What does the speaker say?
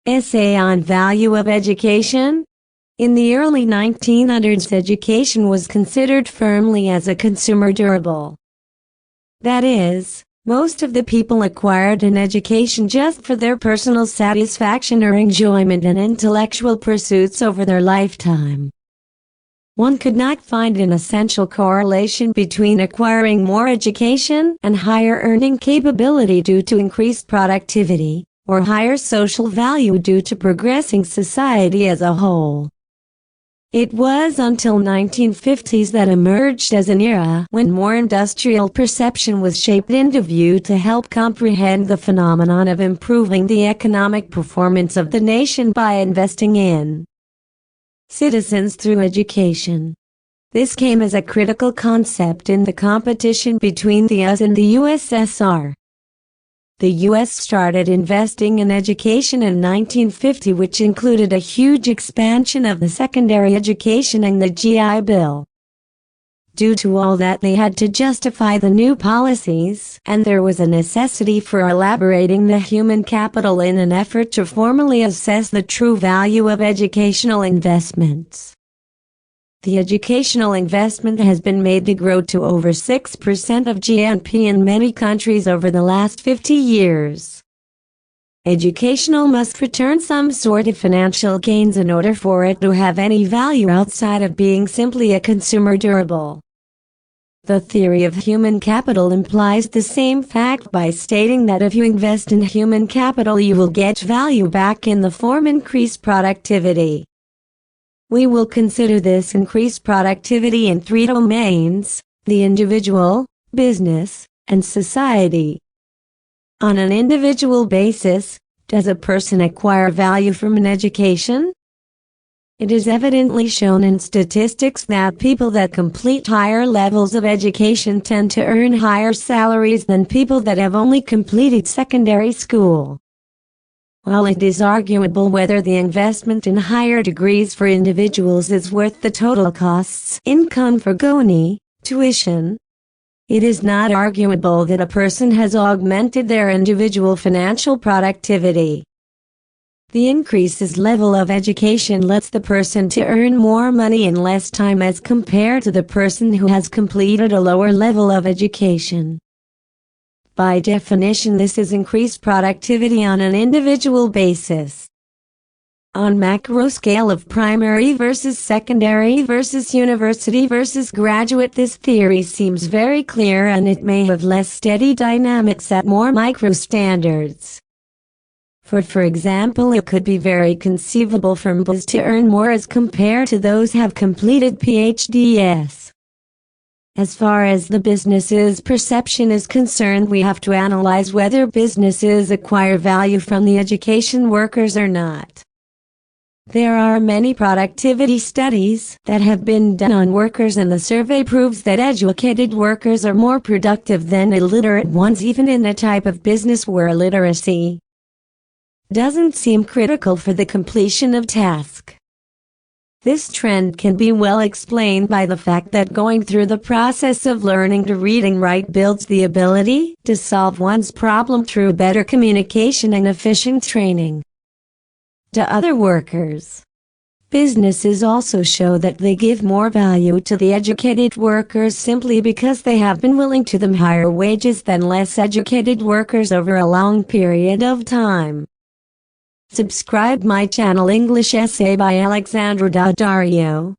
Essay on Value of Education. In the early 1900s, education was considered firmly as a consumer durable. That is, most of the people acquired an education just for their personal satisfaction or enjoyment and intellectual pursuits over their lifetime. One could not find an essential correlation between acquiring more education and higher earning capability due to increased productivity, or higher social value due to progressing society as a whole. It was until 1950s that emerged as an era when more industrial perception was shaped into view to help comprehend the phenomenon of improving the economic performance of the nation by investing in citizens through education. This came as a critical concept in the competition between the US and the USSR. The U.S. started investing in education in 1950, which included a huge expansion of the secondary education and the GI Bill. Due to all that, they had to justify the new policies, and there was a necessity for elaborating the human capital in an effort to formally assess the true value of educational investments. The educational investment has been made to grow to over 6% of GNP in many countries over the last 50 years. Educational must return some sort of financial gains in order for it to have any value outside of being simply a consumer durable. The theory of human capital implies the same fact by stating that if you invest in human capital, you will get value back in the form increased productivity. We will consider this increased productivity in three domains: the individual, business, and society. On an individual basis, does a person acquire value from an education? It is evidently shown in statistics that people that complete higher levels of education tend to earn higher salaries than people that have only completed secondary school. While it is arguable whether the investment in higher degrees for individuals is worth the total costs income foregone, tuition, it is not arguable that a person has augmented their individual financial productivity. The increased level of education lets the person to earn more money in less time as compared to the person who has completed a lower level of education. By definition, this is increased productivity on an individual basis. On macro scale of primary versus secondary versus university versus graduate, this theory seems very clear, and it may have less steady dynamics at more micro standards. For example, it could be very conceivable for MBAs to earn more as compared to those who have completed PhDs. As far as the business's perception is concerned, we have to analyze whether businesses acquire value from the education workers or not. There are many productivity studies that have been done on workers, and the survey proves that educated workers are more productive than illiterate ones, even in a type of business where literacy doesn't seem critical for the completion of tasks. This trend can be well explained by the fact that going through the process of learning to read and write builds the ability to solve one's problem through better communication and efficient training. To other workers, businesses also show that they give more value to the educated workers simply because they have been willing to them higher wages than less educated workers over a long period of time. Subscribe my channel English Essay by Alexandra Daddario.